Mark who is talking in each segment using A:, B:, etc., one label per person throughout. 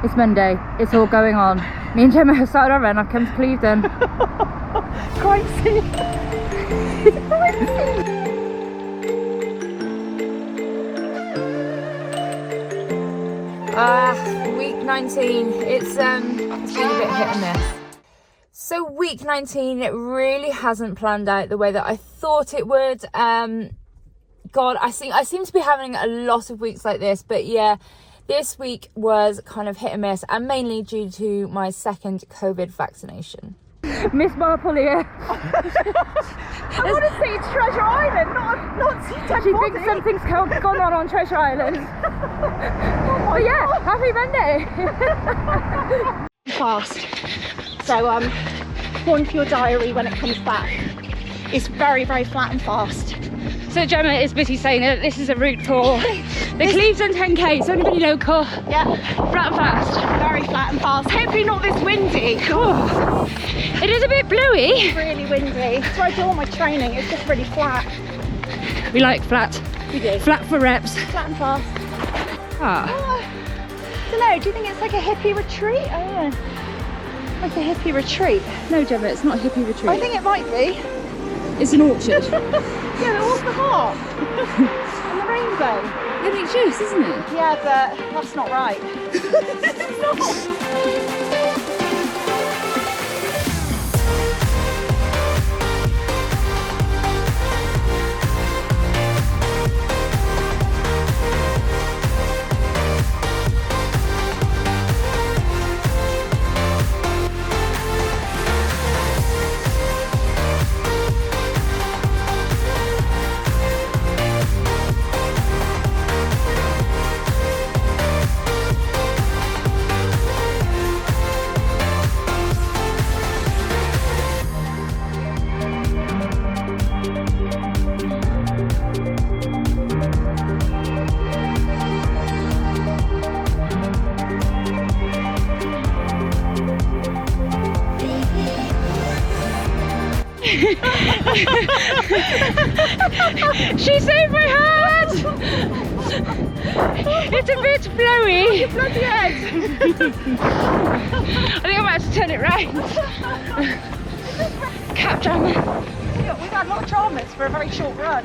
A: It's Monday. It's all going on. Me and Gemma have started our run. I've come to Clevedon.
B: Crazy.
A: Week 19. It's been a bit hit and miss. So week 19, it really hasn't planned out the way that I thought it would. God, I seem to be having a lot of weeks like this, but yeah, this week was kind of hit and miss, and mainly due to my second COVID vaccination. Miss Marple here.
B: I want to see Treasure Island, not see dead
A: She
B: body.
A: thinks something's gone on Treasure Island. But yeah,
B: God.
A: happy Monday.
B: Fast. So one for your diary when it comes back. It's very, very flat and fast.
A: So Gemma is busy saying that this is a route for the Clevedon 10K, so anybody local.
B: Yeah.
A: Flat and fast.
B: Very flat and fast. Hopefully not this windy.
A: Oh, it is a bit bluey.
B: It's really windy. That's why I do all my training. It's just really flat.
A: We like flat.
B: We do.
A: Flat for reps.
B: Flat and fast.
A: Ah.
B: I don't know, do you think it's like a hippie retreat? I don't know. Like a hippie retreat?
A: No, Gemma, it's not a hippie retreat.
B: I think it might be.
A: It's an orchard.
B: Yeah, there was the heart. And the rainbow.
A: NHS, isn't it?
B: Yeah, but that's not right. It's not.
A: She saved my heart! It's a bit flowy.
B: Oh, your bloody head!
A: I think I'm about to turn it round. Cap drama.
B: We've had a lot of dramas for a very short run.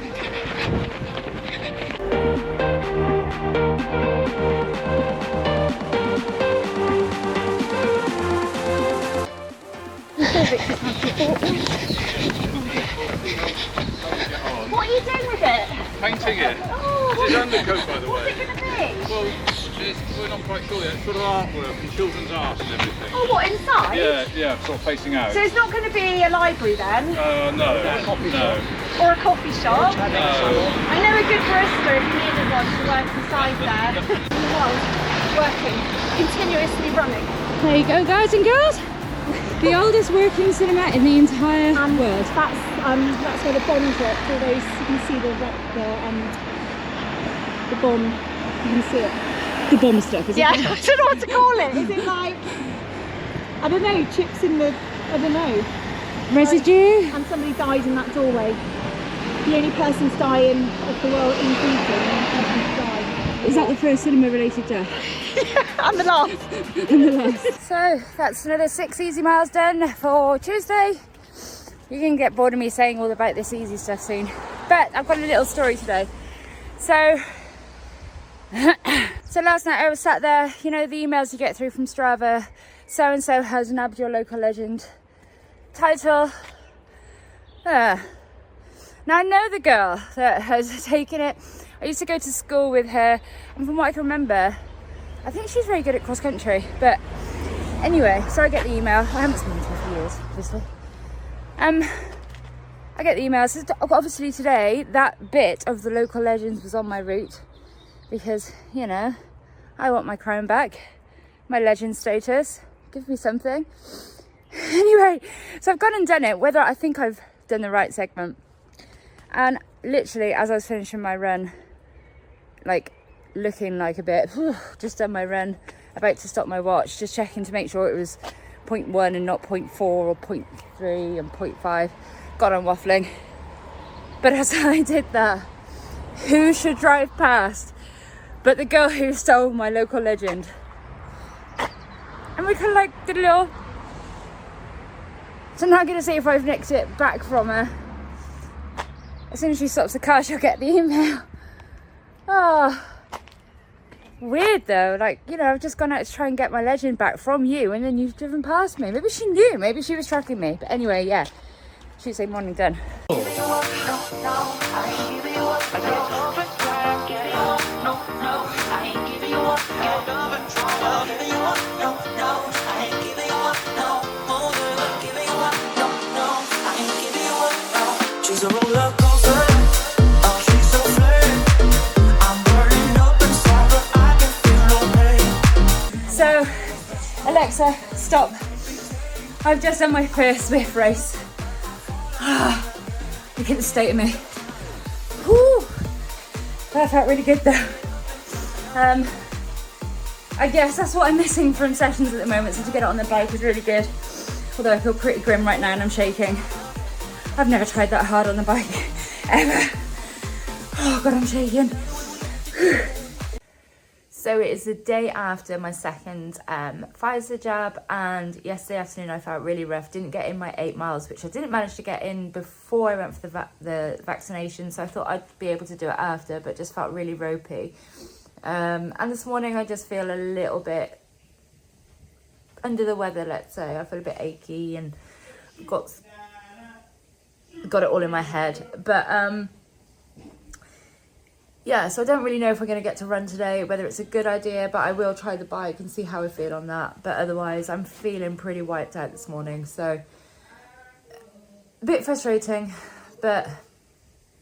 B: What are you doing with it?
C: Painting it.
B: Oh,
C: This is undercoat, by the
B: what's
C: way.
B: it going to be?
C: Well, we're not quite sure yet. It's sort of artwork and children's art and everything.
B: Oh, what, inside?
C: Yeah, sort of facing out.
B: So it's not going to be a library then?
C: No.
B: Or a coffee shop?
C: No.
B: I know a good barista if you needed one to work inside there. Well, working, continuously running.
A: There you go, guys and girls. The oldest working cinema in the entire world.
B: That's where the bombs are. All those, you can see the bomb. You can see it.
A: The bomb stuff, is
B: Yeah,
A: it?
B: I don't know what to call it. Is it like, I don't know, chips in the, I don't know.
A: Residue?
B: And somebody died in that doorway. The only person's dying of the world in Cleveland.
A: Is that the first cinema related death?
B: And the last.
A: And the last. So that's another 6 easy miles done for Tuesday. You can get bored of me saying all about this easy stuff soon. But I've got a little story today. So last night I was sat there, you know, the emails you get through from Strava. So-and-so has nabbed your local legend title. Now I know the girl that has taken it. I used to go to school with her, and from what I can remember, I think she's very good at cross country. But anyway, so I get the email. I haven't spoken to her for years, obviously. I get the email. So obviously today, that bit of the local legends was on my route because, you know, I want my crown back, my legend status. Give me something. Anyway, so I've gone and done it, whether I think I've done the right segment. And literally, as I was finishing my run, like looking like a bit, just done my run, about to stop my watch, just checking to make sure it was 0.1 and not 0.4 or 0.3 and 0.5. God, I'm waffling. But as I did that, who should drive past but the girl who stole my local legend? And we kind of like did a little. So now I'm going to see if I've nicked it back from her. As soon as she stops the car, she'll get the email. Oh, weird though. Like, you know, I've just gone out to try and get my legend back from you, and then you've driven past me. Maybe she knew. Maybe she was tracking me. But anyway, yeah. Tuesday morning done.
D: She's a roller coaster. Oh, she's so flame. I'm burning up inside, but I can feel no pain.
A: So, Alexa, stop. I've just done my first Swift race. Look at the state of me. Whew. That felt really good though. I guess that's what I'm missing from sessions at the moment, so to get it on the bike is really good. Although I feel pretty grim right now and I'm shaking. I've never tried that hard on the bike, ever. Oh God, I'm shaking. So it is the day after my second Pfizer jab, and yesterday afternoon I felt really rough. Didn't get in my 8 miles, which I didn't manage to get in before I went for the vaccination, so I thought I'd be able to do it after, but just felt really ropey. And this morning I just feel a little bit under the weather, let's say. I feel a bit achy and got it all in my head. But yeah, so I don't really know if we're going to get to run today, whether it's a good idea, but I will try the bike and see how I feel on that. But otherwise, I'm feeling pretty wiped out this morning. So a bit frustrating, but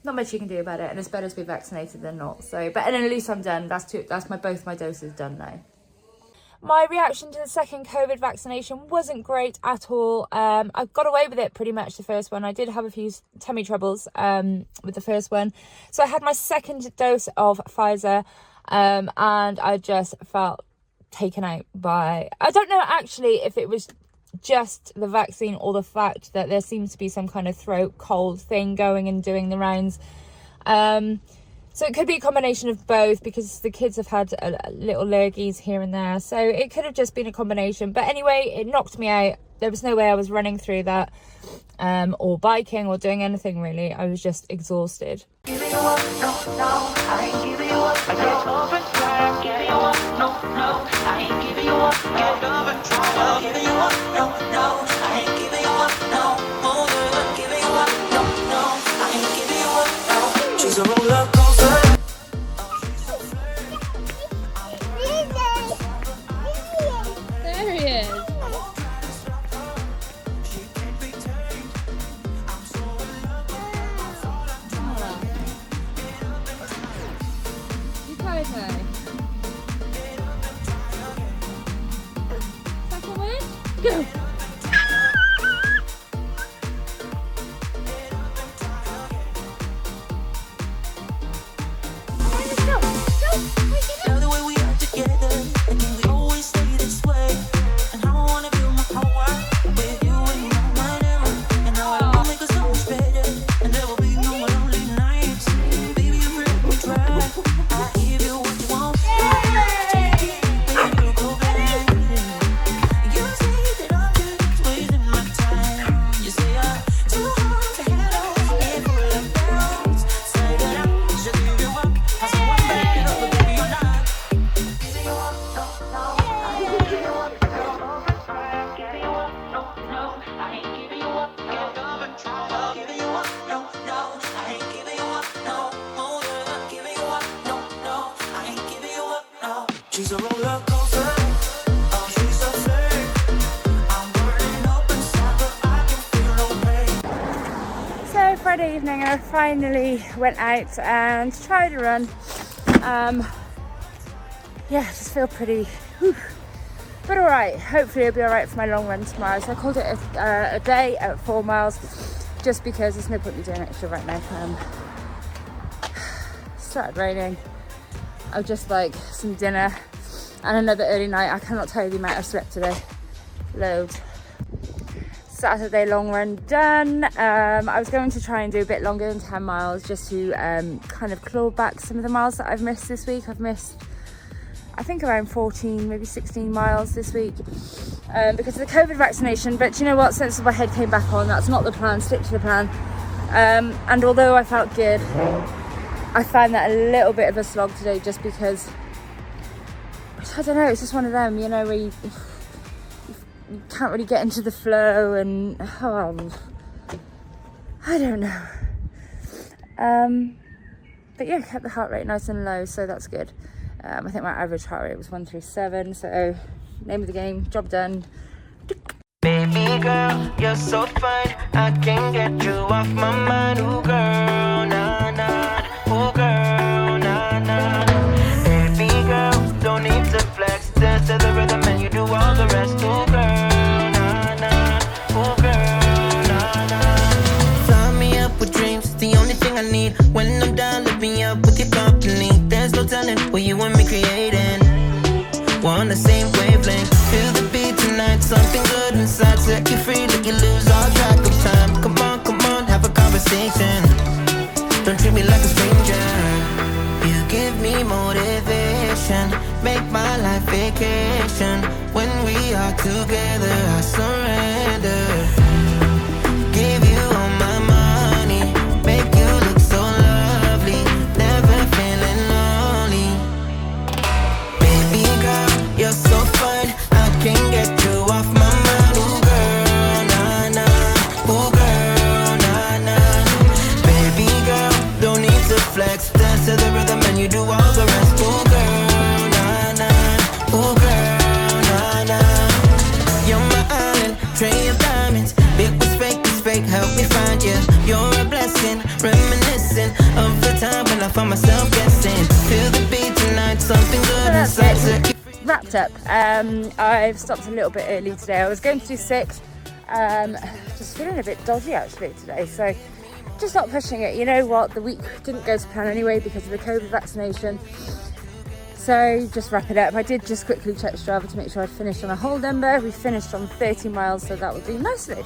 A: not much you can do about it. And it's better to be vaccinated than not. So, but and at least I'm done. Both my doses done now. My reaction to the second COVID vaccination wasn't great at all. I got away with it pretty much the first one. I did have a few tummy troubles with the first one. So I had my second dose of Pfizer and I just felt taken out by... I don't know actually if it was just the vaccine or the fact that there seems to be some kind of throat cold thing going and doing the rounds. So it could be a combination of both, because the kids have had little lurgies here and there. So it could have just been a combination. But anyway, it knocked me out. There was no way I was running through that or biking or doing anything really. I was just exhausted.
D: Giving you up, no, no, I ain't giving you up. I get up and try, giving you up, no, no, I ain't giving you up. Get up and try, giving you up, no, no, I ain't giving you up, no, more than giving you up, no, no, I ain't giving you up, no. She's a roller coaster.
B: There he is. You tired, hey? Second one? Go!
D: Now the way we are together, I think we always stay this way. And I wanna build my whole world with you and you whatever. And now it will make us so much better. And there will be no more lonely nights. Baby, I'm ready to try. I give you what you want. Take it, and you go back. You say that I'm just wasting my time. You say I'm too hard to handle and full of doubts. Say that I should give you up. I say one bad, but baby, you're not. Giving you up, no, no, I ain't giving you up, no, giving you up, no, no, I ain't giving you up, no, giving you up, no, no, I ain't giving you up, no, more than giving you up, no, no, I ain't giving you up, no. She's a roller coaster, oh, she's a flame. I'm burning up inside, but I can feel no pain.
A: So Friday evening I finally went out and tried a run. Yeah, I just feel pretty, but all right. Hopefully it'll be all right for my long run tomorrow. So I called it a day at 4 miles, just because there's no point in me doing extra right now. Started raining. I've just like some dinner and another early night. I cannot tell you the amount I've slept today. Loads. Saturday long run done. I was going to try and do a bit longer than 10 miles just to kind of claw back some of the miles that I've missed this week. I think around 14, maybe 16 miles this week because of the COVID vaccination. But you know what, since my head came back on, that's not the plan. Stick to the plan. And although I felt good, I find that a little bit of a slog today, just because I don't know, it's just one of them, you know, where you can't really get into the flow, and I don't know. But yeah, kept the heart rate nice and low, so that's good. I think my average heart rate was 137, so name of the game, job done.
E: Baby girl, you're so fine, I can't get you off my mind. Ooh girl, nah nah, ooh girl, nah nah. Baby girl, don't need to flex, dance to the rhythm and you do all the rest. Ooh girl, nah nah, ooh girl, nah nah. Fly me up with dreams, the only thing I need. When I'm down, lift me up with your company. There's no telling what you and me creating. We're on the same wavelength. Feel the beat tonight, something good inside. Set you free, let you lose all track of time. Come on, have a conversation. Don't treat me like a stranger. You give me motivation, make my life vacation. When we are together, I surrender. Give you all my money, make you look so lovely. Never feeling lonely. Baby girl, you're so fine, I can't get you off my mind. Ooh girl, nah nah, ooh girl, nah nah. Baby girl, don't need to flex, dance to the rhythm and you do all the rest. Ooh girl, nah nah, ooh girl, nah nah. You're my island, tray of diamonds. It was fake, help me find you. You're a blessing, reminiscent of the time when I found myself guessing. Feel the beat tonight, something good inside.
A: Wrapped up. I've stopped a little bit early today. I was going to do 6. Just feeling a bit dodgy actually today, so just not pushing it. You know what, the week didn't go to plan anyway because of the COVID vaccination, so just wrap it up. I did just quickly check Strava to make sure I'd finished on a whole number. We finished on 30 miles, so that would do nicely.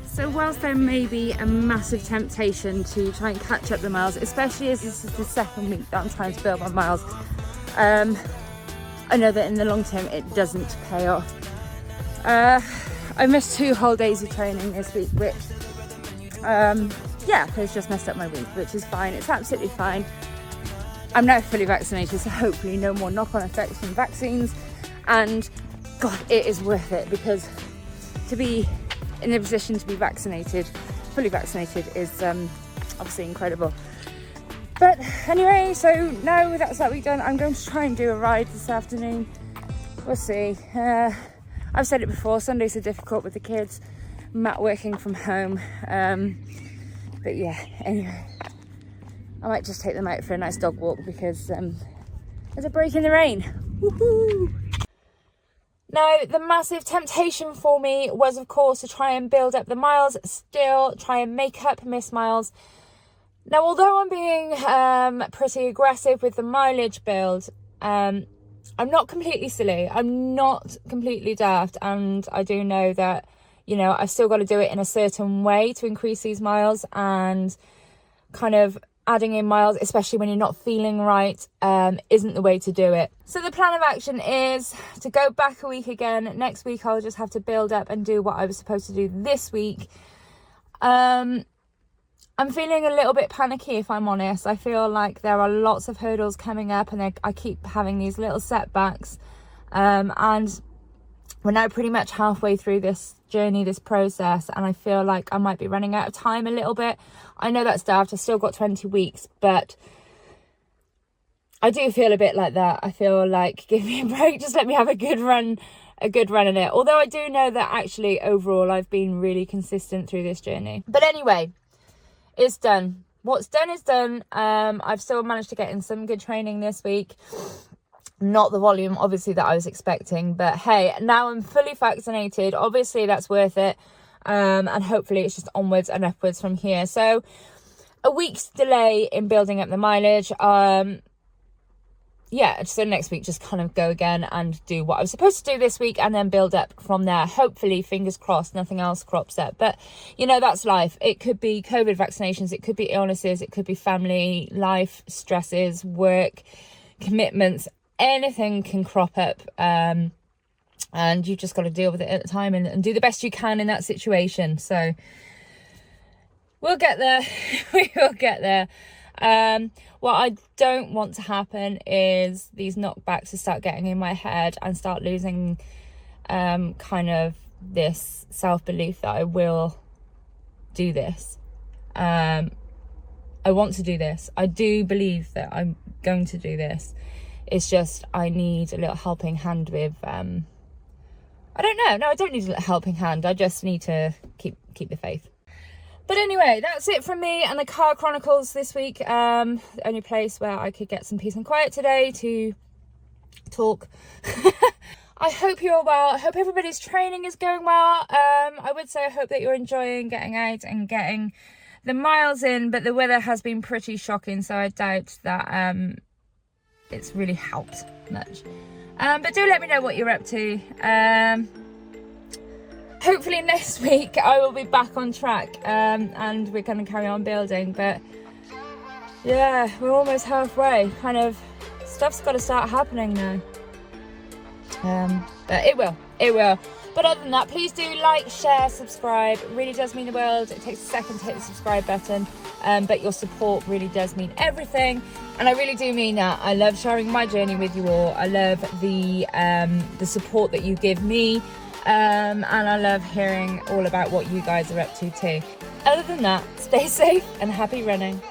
A: So whilst there may be a massive temptation to try and catch up the miles, especially as this is the second week that I'm trying to build my miles, I know that in the long term it doesn't pay off. I missed 2 whole days of training this week, which yeah, it's just messed up my week, which is fine. It's absolutely fine. I'm now fully vaccinated, so hopefully no more knock-on effects from vaccines, and God, it is worth it, because to be in a position to be vaccinated, fully vaccinated, is obviously incredible. But anyway, so now that's that week done, I'm going to try and do a ride this afternoon. We'll see. I've said it before, Sundays are difficult with the kids, Matt working from home, but yeah, anyway, I might just take them out for a nice dog walk because there's a break in the rain. Woohoo! Now, the massive temptation for me was, of course, to try and build up the miles, still try and make up missed miles. Now, although I'm being pretty aggressive with the mileage build, I'm not completely silly. I'm not completely daft. And I do know that, you know, I've still got to do it in a certain way to increase these miles, and kind of adding in miles, especially when you're not feeling right, isn't the way to do it. So the plan of action is to go back a week again. Next week I'll just have to build up and do what I was supposed to do this week. I'm feeling a little bit panicky, if I'm honest. I feel like there are lots of hurdles coming up, and I keep having these little setbacks, and we're now pretty much halfway through this journey, this process, and I feel like I might be running out of time a little bit. I know that's daft, I've still got 20 weeks, but I do feel a bit like that. I feel like, give me a break, just let me have a good run in it. Although I do know that actually overall I've been really consistent through this journey. But anyway, it's done. What's done is done. I've still managed to get in some good training this week. Not the volume, obviously, that I was expecting. But hey, now I'm fully vaccinated. Obviously, that's worth it. And hopefully it's just onwards and upwards from here. So a week's delay in building up the mileage. Yeah, so next week just kind of go again and do what I was supposed to do this week, and then build up from there. Hopefully, fingers crossed, nothing else crops up. But, you know, that's life. It could be COVID vaccinations, it could be illnesses, it could be family life, stresses, work, commitments, anything can crop up, and you've just got to deal with it at the time and do the best you can in that situation. So we'll get there. We will get there. What I don't want to happen is these knockbacks to start getting in my head and start losing kind of this self-belief that I will do this. I want to do this. I do believe that I'm going to do this. It's just I need a little helping hand with I don't know. No, I don't need a little helping hand. I just need to keep the faith. But anyway, that's it from me and the Car Chronicles this week. The only place where I could get some peace and quiet today to talk. I hope you're well. I hope everybody's training is going well. I would say I hope that you're enjoying getting out and getting the miles in, but the weather has been pretty shocking, so I doubt that it's really helped much. But do let me know what you're up to. Hopefully next week I will be back on track, and we're going to carry on building. But yeah, we're almost halfway. Kind of stuff's got to start happening now. But it will. But other than that, please do like, share, subscribe. It really does mean the world. It takes a second to hit the subscribe button, but your support really does mean everything, and I really do mean that. I love sharing my journey with you all. I love the support that you give me, and I love hearing all about what you guys are up to too. Other than that, stay safe and happy running.